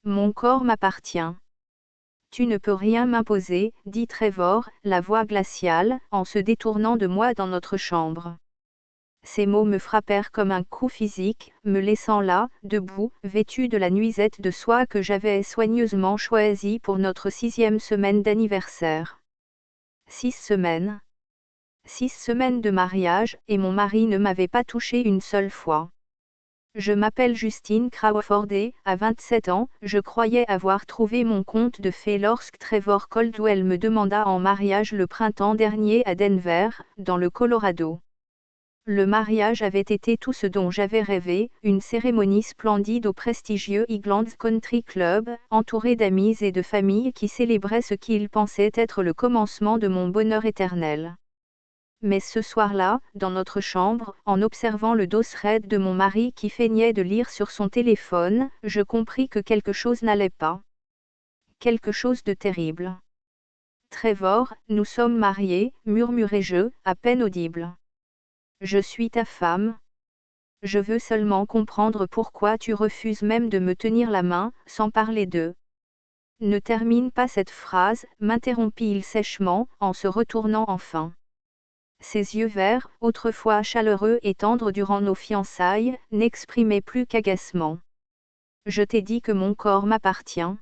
Mon corps m'appartient. Tu ne peux rien m'imposer, dit Trevor, la voix glaciale, en se détournant de moi dans notre chambre. Ces mots me frappèrent comme un coup physique, me laissant là, debout, vêtu de la nuisette de soie que j'avais soigneusement choisie pour notre 6e semaine d'anniversaire. 6 semaines. 6 semaines de mariage, et mon mari ne m'avait pas touchée une seule fois. Je m'appelle Justine Crawford et, à 27 ans, je croyais avoir trouvé mon conte de fées lorsque Trevor Caldwell me demanda en mariage le printemps dernier à Denver, dans le Colorado. Le mariage avait été tout ce dont j'avais rêvé, une cérémonie splendide au prestigieux Highlands Country Club, entourée d'amis et de familles qui célébraient ce qu'ils pensaient être le commencement de mon bonheur éternel. Mais ce soir-là, dans notre chambre, en observant le dos raide de mon mari qui feignait de lire sur son téléphone, je compris que quelque chose n'allait pas. Quelque chose de terrible. Trevor, nous sommes mariés, murmurai-je, à peine audible. Je suis ta femme. Je veux seulement comprendre pourquoi tu refuses même de me tenir la main, sans parler d'eux. Ne termine pas cette phrase, m'interrompit-il sèchement, en se retournant enfin. Ses yeux verts, autrefois chaleureux et tendres durant nos fiançailles, n'exprimaient plus qu'agacement. Je t'ai dit que mon corps m'appartient.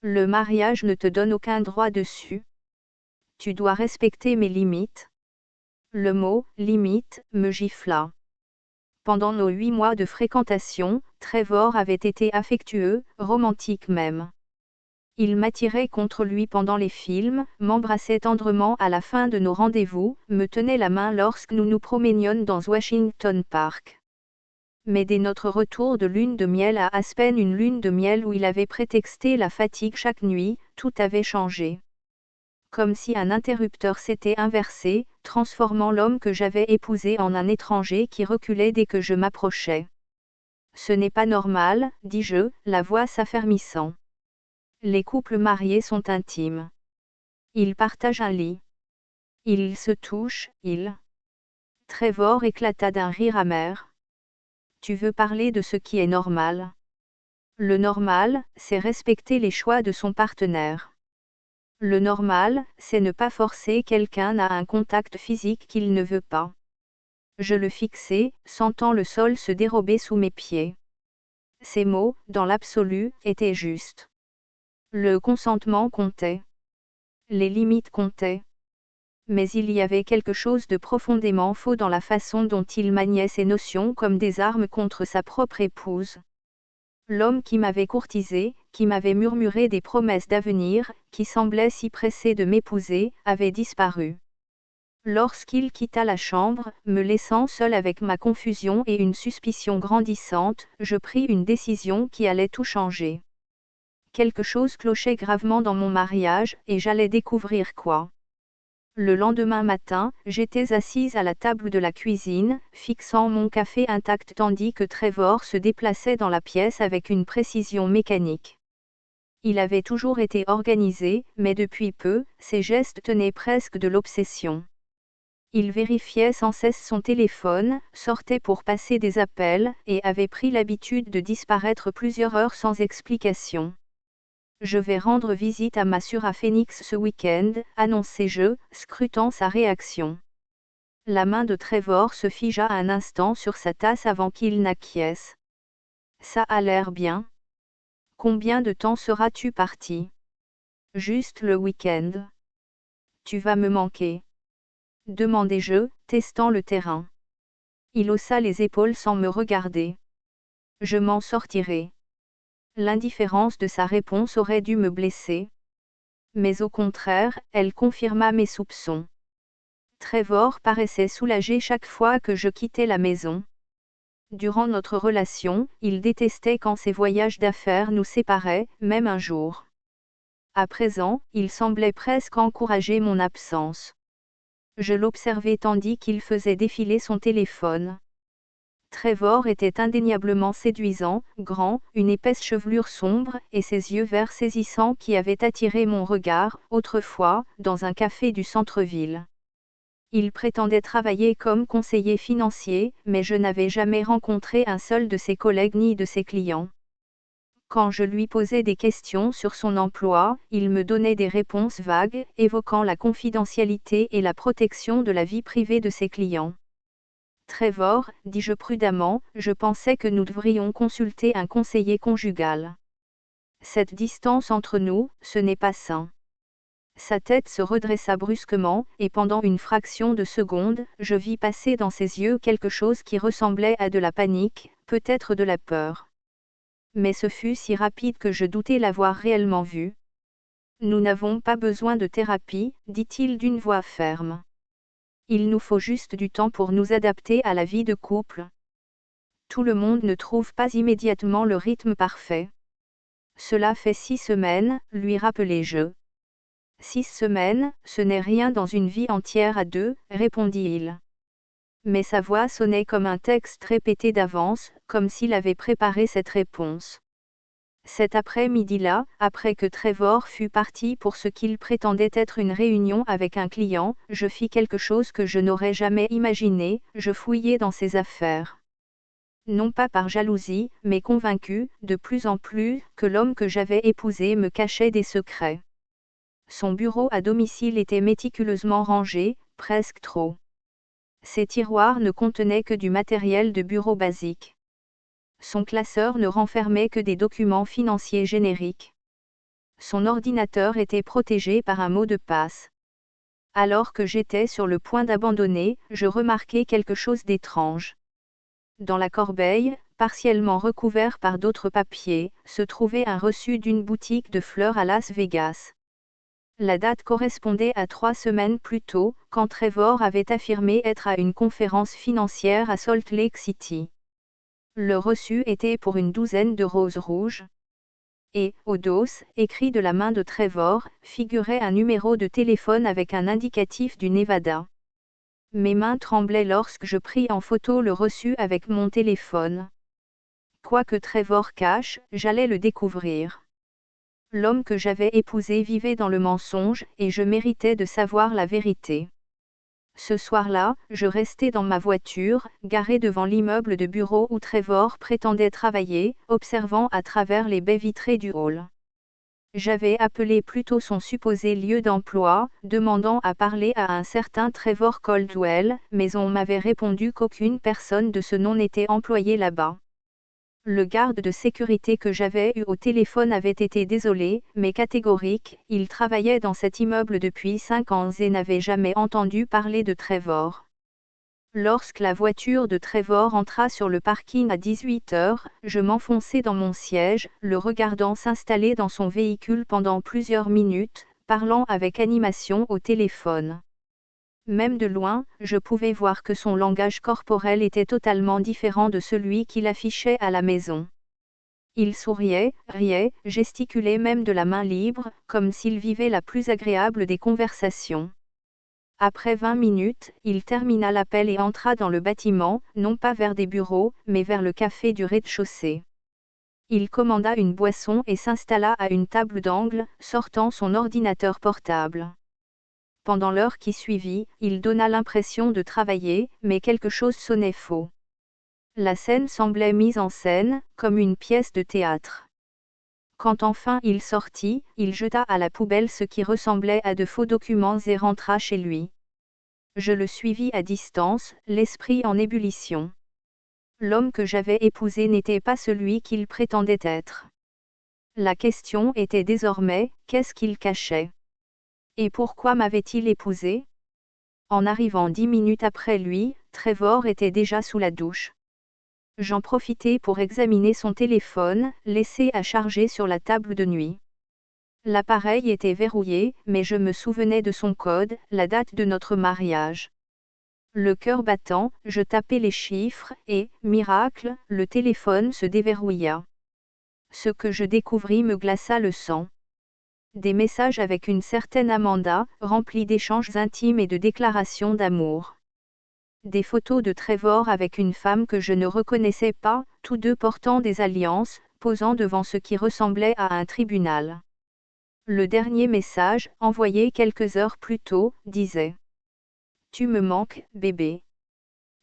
Le mariage ne te donne aucun droit dessus. Tu dois respecter mes limites. Le mot « limite » me gifla. Pendant nos 8 mois de fréquentation, Trevor avait été affectueux, romantique même. Il m'attirait contre lui pendant les films, m'embrassait tendrement à la fin de nos rendez-vous, me tenait la main lorsque nous nous promenions dans Washington Park. Mais dès notre retour de lune de miel à Aspen, une lune de miel où il avait prétexté la fatigue chaque nuit, tout avait changé. Comme si un interrupteur s'était inversé, transformant l'homme que j'avais épousé en un étranger qui reculait dès que je m'approchais. Ce n'est pas normal, dis-je, la voix s'affermissant. Les couples mariés sont intimes. Ils partagent un lit. Ils se touchent, Trevor éclata d'un rire amer. Tu veux parler de ce qui est normal. Le normal, c'est respecter les choix de son partenaire. Le normal, c'est ne pas forcer quelqu'un à un contact physique qu'il ne veut pas. Je le fixai, sentant le sol se dérober sous mes pieds. Ces mots, dans l'absolu, étaient justes. Le consentement comptait. Les limites comptaient. Mais il y avait quelque chose de profondément faux dans la façon dont il maniait ces notions comme des armes contre sa propre épouse. L'homme qui m'avait courtisé, qui m'avait murmuré des promesses d'avenir, qui semblait si pressé de m'épouser, avait disparu. Lorsqu'il quitta la chambre, me laissant seule avec ma confusion et une suspicion grandissante, je pris une décision qui allait tout changer. Quelque chose clochait gravement dans mon mariage, et j'allais découvrir quoi. Le lendemain matin, j'étais assise à la table de la cuisine, fixant mon café intact tandis que Trevor se déplaçait dans la pièce avec une précision mécanique. Il avait toujours été organisé, mais depuis peu, ses gestes tenaient presque de l'obsession. Il vérifiait sans cesse son téléphone, sortait pour passer des appels, et avait pris l'habitude de disparaître plusieurs heures sans explication. Je vais rendre visite à ma sœur à Phoenix ce week-end, annonçai-je, scrutant sa réaction. La main de Trevor se figea un instant sur sa tasse avant qu'il n'acquiesce. Ça a l'air bien. Combien de temps seras-tu parti? Juste le week-end. Tu vas me manquer. Demandai-je, testant le terrain. Il haussa les épaules sans me regarder. Je m'en sortirai. L'indifférence de sa réponse aurait dû me blesser. Mais au contraire, elle confirma mes soupçons. Trevor paraissait soulagé chaque fois que je quittais la maison. Durant notre relation, il détestait quand ses voyages d'affaires nous séparaient, même un jour. À présent, il semblait presque encourager mon absence. Je l'observais tandis qu'il faisait défiler son téléphone. Trevor était indéniablement séduisant, grand, une épaisse chevelure sombre, et ses yeux verts saisissants qui avaient attiré mon regard, autrefois, dans un café du centre-ville. Il prétendait travailler comme conseiller financier, mais je n'avais jamais rencontré un seul de ses collègues ni de ses clients. Quand je lui posais des questions sur son emploi, il me donnait des réponses vagues, évoquant la confidentialité et la protection de la vie privée de ses clients. Trevor, dis-je prudemment, je pensais que nous devrions consulter un conseiller conjugal. Cette distance entre nous, ce n'est pas sain. Sa tête se redressa brusquement, et pendant une fraction de seconde, je vis passer dans ses yeux quelque chose qui ressemblait à de la panique, peut-être de la peur. Mais ce fut si rapide que je doutais l'avoir réellement vu. Nous n'avons pas besoin de thérapie, dit-il d'une voix ferme. Il nous faut juste du temps pour nous adapter à la vie de couple. Tout le monde ne trouve pas immédiatement le rythme parfait. Cela fait 6 semaines, lui rappelai-je. 6 semaines, ce n'est rien dans une vie entière à deux, répondit-il. Mais sa voix sonnait comme un texte répété d'avance, comme s'il avait préparé cette réponse. Cet après-midi-là, après que Trevor fut parti pour ce qu'il prétendait être une réunion avec un client, je fis quelque chose que je n'aurais jamais imaginé, je fouillai dans ses affaires. Non pas par jalousie, mais convaincu, de plus en plus, que l'homme que j'avais épousé me cachait des secrets. Son bureau à domicile était méticuleusement rangé, presque trop. Ses tiroirs ne contenaient que du matériel de bureau basique. Son classeur ne renfermait que des documents financiers génériques. Son ordinateur était protégé par un mot de passe. Alors que j'étais sur le point d'abandonner, je remarquai quelque chose d'étrange. Dans la corbeille, partiellement recouvert par d'autres papiers, se trouvait un reçu d'une boutique de fleurs à Las Vegas. La date correspondait à 3 semaines plus tôt, quand Trevor avait affirmé être à une conférence financière à Salt Lake City. Le reçu était pour une douzaine de roses rouges. Et, au dos, écrit de la main de Trevor, figurait un numéro de téléphone avec un indicatif du Nevada. Mes mains tremblaient lorsque je pris en photo le reçu avec mon téléphone. Quoi que Trevor cache, j'allais le découvrir. L'homme que j'avais épousé vivait dans le mensonge, et je méritais de savoir la vérité. Ce soir-là, je restai dans ma voiture, garée devant l'immeuble de bureau où Trevor prétendait travailler, observant à travers les baies vitrées du hall. J'avais appelé plutôt son supposé lieu d'emploi, demandant à parler à un certain Trevor Caldwell, mais on m'avait répondu qu'aucune personne de ce nom n'était employée là-bas. Le garde de sécurité que j'avais eu au téléphone avait été désolé, mais catégorique, il travaillait dans cet immeuble depuis 5 ans et n'avait jamais entendu parler de Trevor. Lorsque la voiture de Trevor entra sur le parking à 18 heures, je m'enfonçai dans mon siège, le regardant s'installer dans son véhicule pendant plusieurs minutes, parlant avec animation au téléphone. Même de loin, je pouvais voir que son langage corporel était totalement différent de celui qu'il affichait à la maison. Il souriait, riait, gesticulait même de la main libre, comme s'il vivait la plus agréable des conversations. Après 20 minutes, il termina l'appel et entra dans le bâtiment, non pas vers des bureaux, mais vers le café du rez-de-chaussée. Il commanda une boisson et s'installa à une table d'angle, sortant son ordinateur portable. Pendant l'heure qui suivit, il donna l'impression de travailler, mais quelque chose sonnait faux. La scène semblait mise en scène, comme une pièce de théâtre. Quand enfin il sortit, il jeta à la poubelle ce qui ressemblait à de faux documents et rentra chez lui. Je le suivis à distance, l'esprit en ébullition. L'homme que j'avais épousé n'était pas celui qu'il prétendait être. La question était désormais, qu'est-ce qu'il cachait ? Et pourquoi m'avait-il épousé ? En arrivant 10 minutes après lui, Trevor était déjà sous la douche. J'en profitai pour examiner son téléphone, laissé à charger sur la table de nuit. L'appareil était verrouillé, mais je me souvenais de son code, la date de notre mariage. Le cœur battant, je tapai les chiffres, et, miracle, le téléphone se déverrouilla. Ce que je découvris me glaça le sang. Des messages avec une certaine Amanda, remplis d'échanges intimes et de déclarations d'amour. Des photos de Trevor avec une femme que je ne reconnaissais pas, tous deux portant des alliances, posant devant ce qui ressemblait à un tribunal. Le dernier message, envoyé quelques heures plus tôt, disait : « Tu me manques, bébé.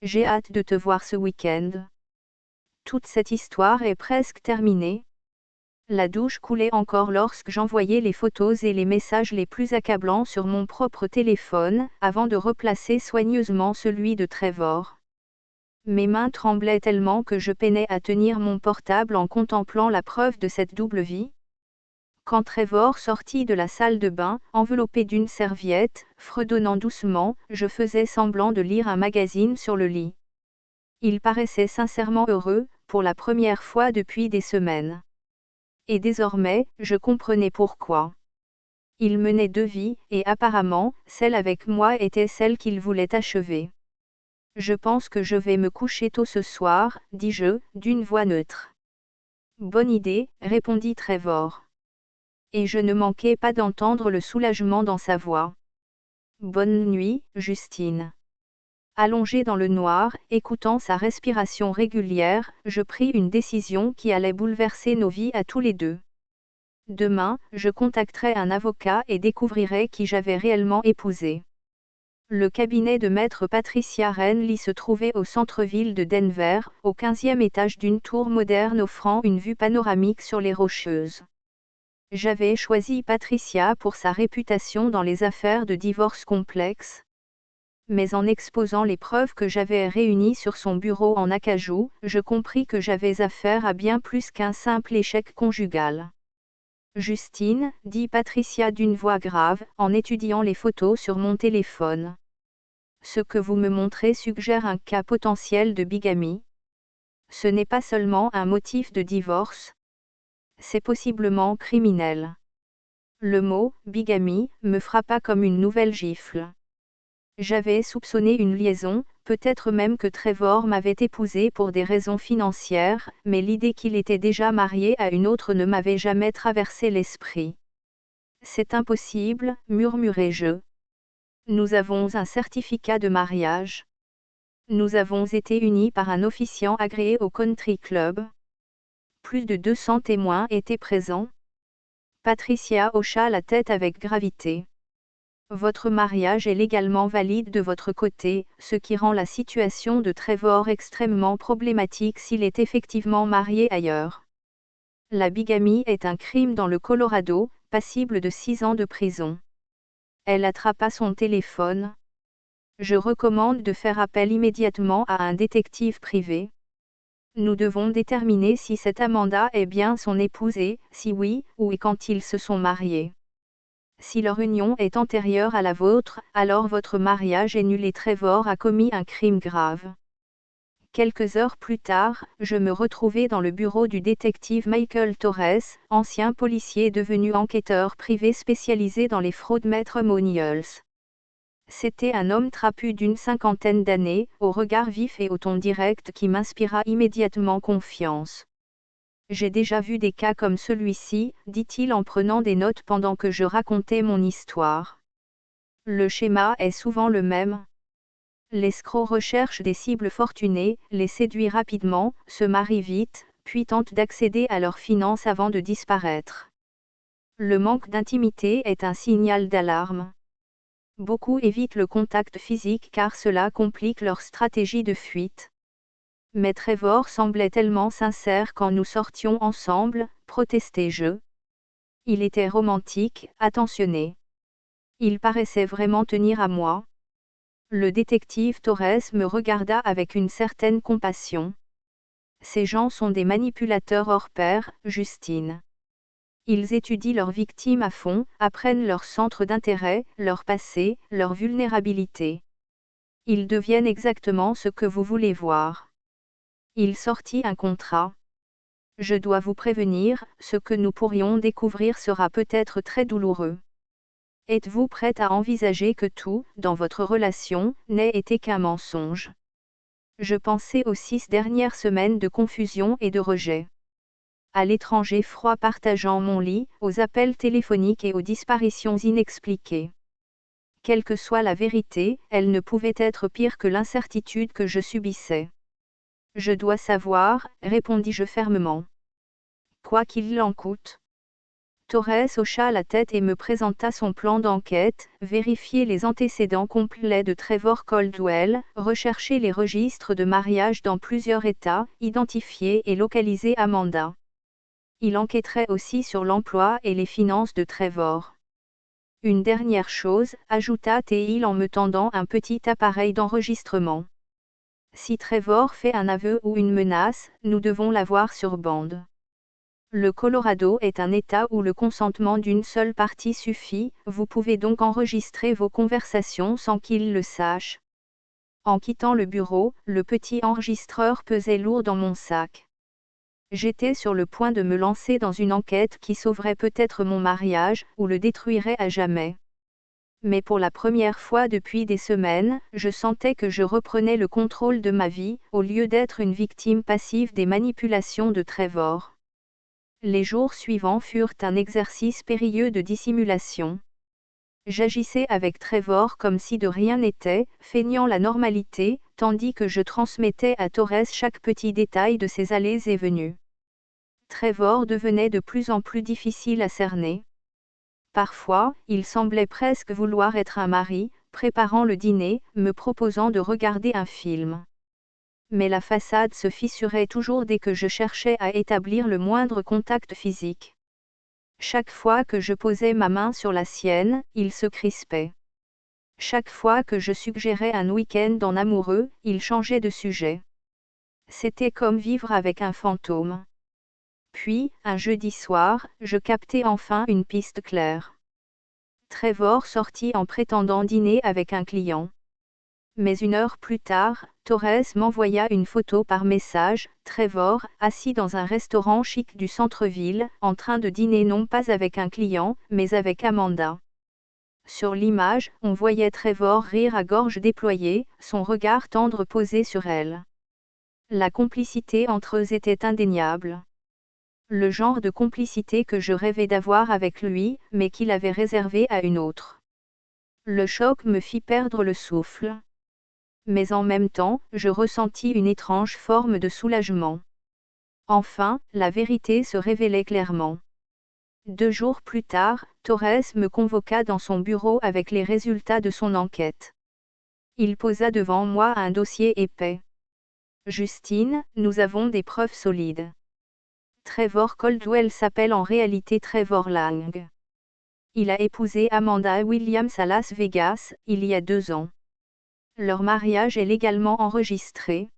J'ai hâte de te voir ce week-end. » Toute cette histoire est presque terminée. La douche coulait encore lorsque j'envoyais les photos et les messages les plus accablants sur mon propre téléphone, avant de replacer soigneusement celui de Trevor. Mes mains tremblaient tellement que je peinais à tenir mon portable en contemplant la preuve de cette double vie. Quand Trevor sortit de la salle de bain, enveloppé d'une serviette, fredonnant doucement, je faisais semblant de lire un magazine sur le lit. Il paraissait sincèrement heureux, pour la première fois depuis des semaines. Et désormais, je comprenais pourquoi. Il menait deux vies, et apparemment, celle avec moi était celle qu'il voulait achever. Je pense que je vais me coucher tôt ce soir, dis-je, d'une voix neutre. Bonne idée, répondit Trevor. Et je ne manquai pas d'entendre le soulagement dans sa voix. Bonne nuit, Justine. Allongé dans le noir, écoutant sa respiration régulière, je pris une décision qui allait bouleverser nos vies à tous les deux. Demain, je contacterai un avocat et découvrirai qui j'avais réellement épousé. Le cabinet de maître Patricia Renly se trouvait au centre-ville de Denver, au 15e étage d'une tour moderne offrant une vue panoramique sur les Rocheuses. J'avais choisi Patricia pour sa réputation dans les affaires de divorce complexes. Mais en exposant les preuves que j'avais réunies sur son bureau en acajou, je compris que j'avais affaire à bien plus qu'un simple échec conjugal. Justine, dit Patricia d'une voix grave, en étudiant les photos sur mon téléphone. Ce que vous me montrez suggère un cas potentiel de bigamie. Ce n'est pas seulement un motif de divorce. C'est possiblement criminel. Le mot « bigamie » me frappa comme une nouvelle gifle. J'avais soupçonné une liaison, peut-être même que Trevor m'avait épousée pour des raisons financières, mais l'idée qu'il était déjà marié à une autre ne m'avait jamais traversé l'esprit. C'est impossible, murmurai-je. Nous avons un certificat de mariage. Nous avons été unis par un officiant agréé au country club. Plus de 200 témoins étaient présents. Patricia hocha la tête avec gravité. Votre mariage est légalement valide de votre côté, ce qui rend la situation de Trevor extrêmement problématique s'il est effectivement marié ailleurs. La bigamie est un crime dans le Colorado, passible de 6 ans de prison. Elle attrapa son téléphone. Je recommande de faire appel immédiatement à un détective privé. Nous devons déterminer si cette Amanda est bien son épouse et, si oui, où et quand ils se sont mariés. Si leur union est antérieure à la vôtre, alors votre mariage est nul et Trevor a commis un crime grave. Quelques heures plus tard, je me retrouvai dans le bureau du détective Michael Torres, ancien policier devenu enquêteur privé spécialisé dans les fraudes matrimoniales. C'était un homme trapu d'une 50aine d'années, au regard vif et au ton direct qui m'inspira immédiatement confiance. J'ai déjà vu des cas comme celui-ci, dit-il en prenant des notes pendant que je racontais mon histoire. Le schéma est souvent le même. L'escroc recherche des cibles fortunées, les séduit rapidement, se marie vite, puis tente d'accéder à leurs finances avant de disparaître. Le manque d'intimité est un signal d'alarme. Beaucoup évitent le contact physique car cela complique leur stratégie de fuite. Mais Trevor semblait tellement sincère quand nous sortions ensemble, protestai-je. Il était romantique, attentionné. Il paraissait vraiment tenir à moi. Le détective Torres me regarda avec une certaine compassion. Ces gens sont des manipulateurs hors pair, Justine. Ils étudient leurs victimes à fond, apprennent leur centre d'intérêt, leur passé, leur vulnérabilité. Ils deviennent exactement ce que vous voulez voir. Il sortit un contrat. Je dois vous prévenir, ce que nous pourrions découvrir sera peut-être très douloureux. Êtes-vous prête à envisager que tout, dans votre relation, n'ait été qu'un mensonge? Je pensais aux 6 dernières semaines de confusion et de rejet. À l'étranger froid partageant mon lit, aux appels téléphoniques et aux disparitions inexpliquées. Quelle que soit la vérité, elle ne pouvait être pire que l'incertitude que je subissais. Je dois savoir, répondis-je fermement. Quoi qu'il en coûte. Torres hocha la tête et me présenta son plan d'enquête, vérifier les antécédents complets de Trevor Caldwell, rechercher les registres de mariage dans plusieurs États, identifier et localiser Amanda. Il enquêterait aussi sur l'emploi et les finances de Trevor. Une dernière chose, ajouta-t-il en me tendant un petit appareil d'enregistrement. Si Trevor fait un aveu ou une menace, nous devons l'avoir sur bande. Le Colorado est un État où le consentement d'une seule partie suffit, vous pouvez donc enregistrer vos conversations sans qu'il le sache. En quittant le bureau, le petit enregistreur pesait lourd dans mon sac. J'étais sur le point de me lancer dans une enquête qui sauverait peut-être mon mariage, ou le détruirait à jamais. Mais pour la première fois depuis des semaines, je sentais que je reprenais le contrôle de ma vie, au lieu d'être une victime passive des manipulations de Trevor. Les jours suivants furent un exercice périlleux de dissimulation. J'agissais avec Trevor comme si de rien n'était, feignant la normalité, tandis que je transmettais à Torres chaque petit détail de ses allées et venues. Trevor devenait de plus en plus difficile à cerner. Parfois, il semblait presque vouloir être un mari, préparant le dîner, me proposant de regarder un film. Mais la façade se fissurait toujours dès que je cherchais à établir le moindre contact physique. Chaque fois que je posais ma main sur la sienne, il se crispait. Chaque fois que je suggérais un week-end en amoureux, il changeait de sujet. C'était comme vivre avec un fantôme. Puis, un jeudi soir, je captai enfin une piste claire. Trevor sortit en prétendant dîner avec un client. Mais une heure plus tard, Torres m'envoya une photo par message, Trevor, assis dans un restaurant chic du centre-ville, en train de dîner non pas avec un client, mais avec Amanda. Sur l'image, on voyait Trevor rire à gorge déployée, son regard tendre posé sur elle. La complicité entre eux était indéniable. Le genre de complicité que je rêvais d'avoir avec lui, mais qu'il avait réservé à une autre. Le choc me fit perdre le souffle. Mais en même temps, je ressentis une étrange forme de soulagement. Enfin, la vérité se révélait clairement. 2 jours plus tard, Torres me convoqua dans son bureau avec les résultats de son enquête. Il posa devant moi un dossier épais. Justine, nous avons des preuves solides. Trevor Caldwell s'appelle en réalité Trevor Lang. Il a épousé Amanda Williams à Las Vegas, il y a 2 ans. Leur mariage est légalement enregistré.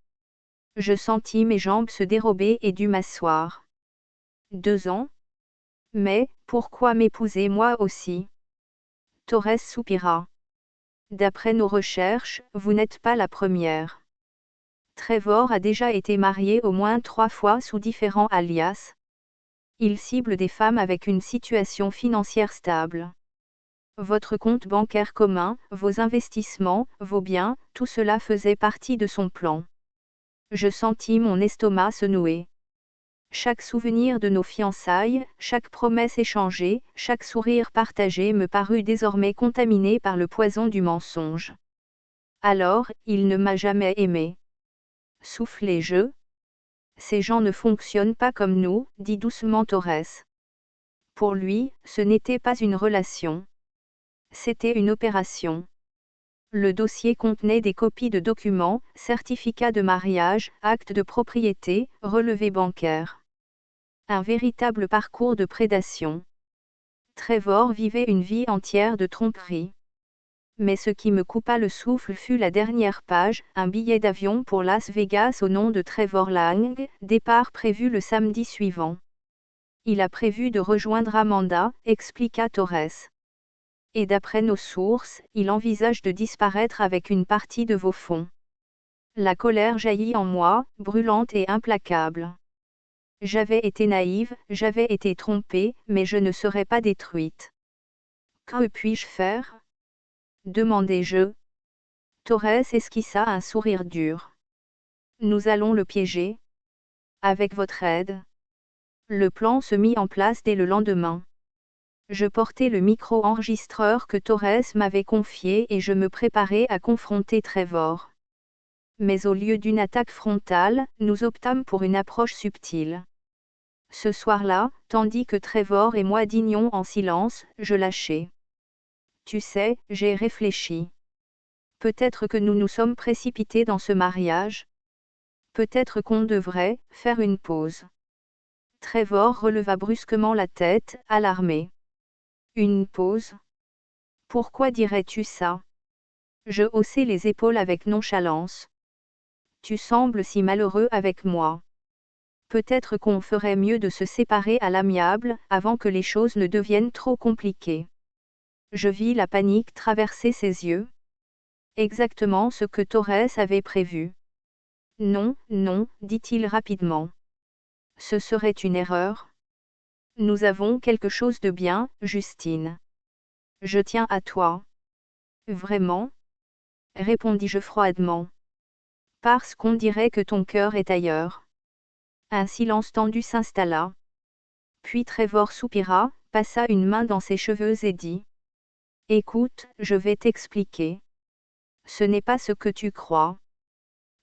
Je sentis mes jambes se dérober et dus m'asseoir. 2 ans? Mais, pourquoi m'épouser moi aussi? Torres soupira. D'après nos recherches, vous n'êtes pas la première. Trevor a déjà été marié au moins 3 fois sous différents alias. Il cible des femmes avec une situation financière stable. Votre compte bancaire commun, vos investissements, vos biens, tout cela faisait partie de son plan. Je sentis mon estomac se nouer. Chaque souvenir de nos fiançailles, chaque promesse échangée, chaque sourire partagé me parut désormais contaminé par le poison du mensonge. Alors, il ne m'a jamais aimé. Soufflai-je. Ces gens ne fonctionnent pas comme nous, dit doucement Torres. Pour lui, ce n'était pas une relation. C'était une opération. Le dossier contenait des copies de documents, certificats de mariage, actes de propriété, relevés bancaires. Un véritable parcours de prédation. Trevor vivait une vie entière de tromperie. Mais ce qui me coupa le souffle fut la dernière page, un billet d'avion pour Las Vegas au nom de Trevor Lang, départ prévu le samedi suivant. Il a prévu de rejoindre Amanda, expliqua Torres. Et d'après nos sources, il envisage de disparaître avec une partie de vos fonds. La colère jaillit en moi, brûlante et implacable. J'avais été naïve, j'avais été trompée, mais je ne serais pas détruite. Que puis-je faire? Demandai-je. Torres esquissa un sourire dur. Nous allons le piéger. Avec votre aide. Le plan se mit en place dès le lendemain. Je portais le micro-enregistreur que Torres m'avait confié et je me préparais à confronter Trevor. Mais au lieu d'une attaque frontale, nous optâmes pour une approche subtile. Ce soir-là, tandis que Trevor et moi dînions en silence, je lâchai. Tu sais, j'ai réfléchi. Peut-être que nous nous sommes précipités dans ce mariage. Peut-être qu'on devrait faire une pause. Trevor releva brusquement la tête, alarmé. Une pause? Pourquoi dirais-tu ça? Je haussai les épaules avec nonchalance. Tu sembles si malheureux avec moi. Peut-être qu'on ferait mieux de se séparer à l'amiable, avant que les choses ne deviennent trop compliquées. Je vis la panique traverser ses yeux. Exactement ce que Torres avait prévu. Non, non, dit-il rapidement. Ce serait une erreur. Nous avons quelque chose de bien, Justine. Je tiens à toi. Vraiment? Répondis-je froidement. Parce qu'on dirait que ton cœur est ailleurs. Un silence tendu s'installa. Puis Trevor soupira, passa une main dans ses cheveux et dit. Écoute, je vais t'expliquer. Ce n'est pas ce que tu crois.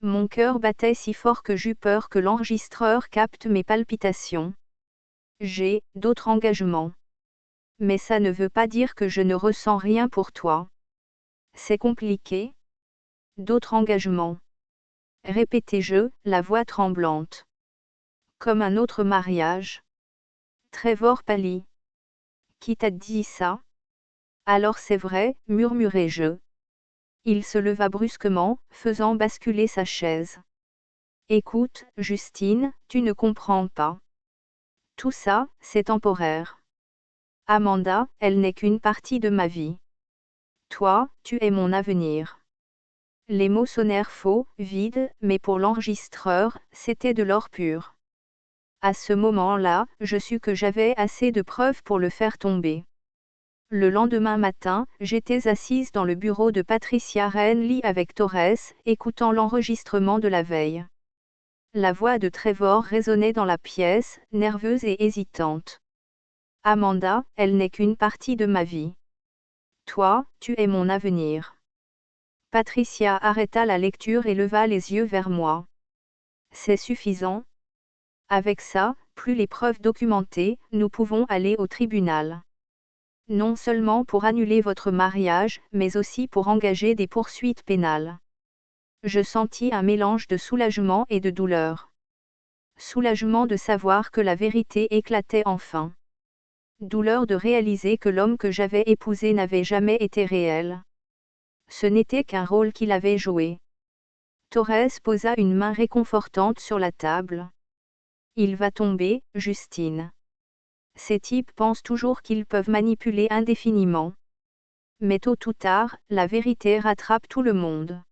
Mon cœur battait si fort que j'eus peur que l'enregistreur capte mes palpitations. J'ai d'autres engagements. Mais ça ne veut pas dire que je ne ressens rien pour toi. C'est compliqué. D'autres engagements. Répétai-je, la voix tremblante. Comme un autre mariage. Trevor pâlit. Qui t'a dit ça? Alors c'est vrai, murmurai-je. Il se leva brusquement, faisant basculer sa chaise. Écoute, Justine, tu ne comprends pas. Tout ça, c'est temporaire. Amanda, elle n'est qu'une partie de ma vie. Toi, tu es mon avenir. Les mots sonnèrent faux, vides, mais pour l'enregistreur, c'était de l'or pur. À ce moment-là, je sus que j'avais assez de preuves pour le faire tomber. Le lendemain matin, j'étais assise dans le bureau de Patricia Renly avec Torres, écoutant l'enregistrement de la veille. La voix de Trevor résonnait dans la pièce, nerveuse et hésitante. Amanda, elle n'est qu'une partie de ma vie. Toi, tu es mon avenir. Patricia arrêta la lecture et leva les yeux vers moi. C'est suffisant. Avec ça, plus les preuves documentées, nous pouvons aller au tribunal. Non seulement pour annuler votre mariage, mais aussi pour engager des poursuites pénales. Je sentis un mélange de soulagement et de douleur. Soulagement de savoir que la vérité éclatait enfin. Douleur de réaliser que l'homme que j'avais épousé n'avait jamais été réel. Ce n'était qu'un rôle qu'il avait joué. Torres posa une main réconfortante sur la table. Il va tomber, Justine. Ces types pensent toujours qu'ils peuvent manipuler indéfiniment. Mais tôt ou tard, la vérité rattrape tout le monde.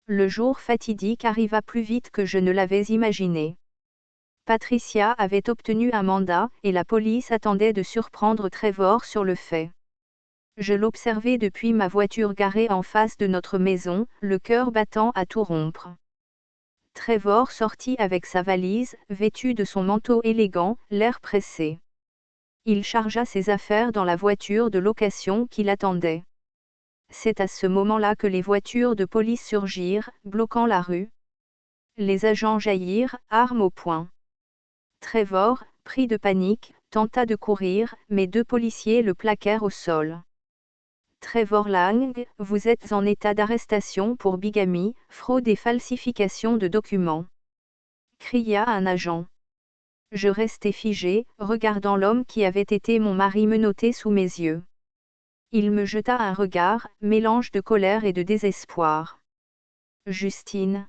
Le jour fatidique arriva plus vite que je ne l'avais imaginé. Patricia avait obtenu un mandat, et la police attendait de surprendre Trevor sur le fait. Je l'observais depuis ma voiture garée en face de notre maison, le cœur battant à tout rompre. Trevor sortit avec sa valise, vêtu de son manteau élégant, l'air pressé. Il chargea ses affaires dans la voiture de location qui l'attendait. C'est à ce moment-là que les voitures de police surgirent, bloquant la rue. Les agents jaillirent, armes au poing. Trevor, pris de panique, tenta de courir, mais 2 policiers le plaquèrent au sol. Trevor Lang, vous êtes en état d'arrestation pour bigamie, fraude et falsification de documents. Cria un agent. Je restai figé, regardant l'homme qui avait été mon mari menotté sous mes yeux. Il me jeta un regard, mélange de colère et de désespoir. Justine.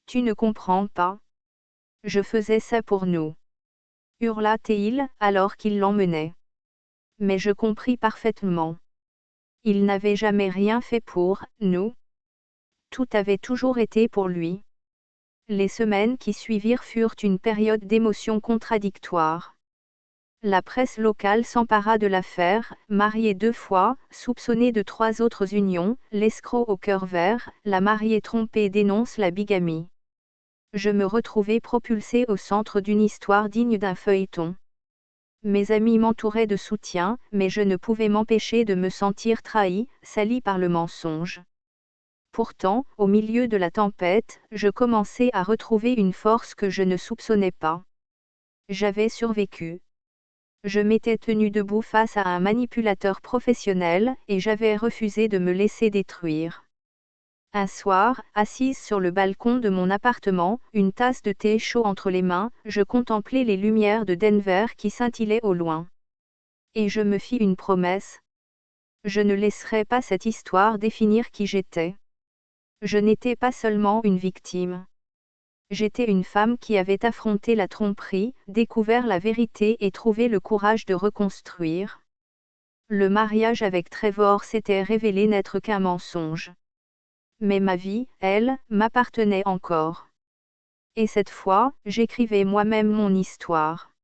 Tu ne comprends pas. Je faisais ça pour nous. Hurla-t-il, alors qu'il l'emmenait. Mais je compris parfaitement. Il n'avait jamais rien fait pour nous. Tout avait toujours été pour lui. Les semaines qui suivirent furent une période d'émotions contradictoires. La presse locale s'empara de l'affaire, marié 2 fois, soupçonné de 3 autres unions, l'escroc au cœur vert, la mariée trompée dénonce la bigamie. Je me retrouvai propulsé au centre d'une histoire digne d'un feuilleton. Mes amis m'entouraient de soutien, mais je ne pouvais m'empêcher de me sentir trahi, sali par le mensonge. Pourtant, au milieu de la tempête, je commençais à retrouver une force que je ne soupçonnais pas. J'avais survécu. Je m'étais tenu debout face à un manipulateur professionnel, et j'avais refusé de me laisser détruire. Un soir, assise sur le balcon de mon appartement, une tasse de thé chaud entre les mains, je contemplais les lumières de Denver qui scintillaient au loin. Et je me fis une promesse. Je ne laisserai pas cette histoire définir qui j'étais. Je n'étais pas seulement une victime. J'étais une femme qui avait affronté la tromperie, découvert la vérité et trouvé le courage de reconstruire. Le mariage avec Trevor s'était révélé n'être qu'un mensonge. Mais ma vie, elle, m'appartenait encore. Et cette fois, j'écrivais moi-même mon histoire.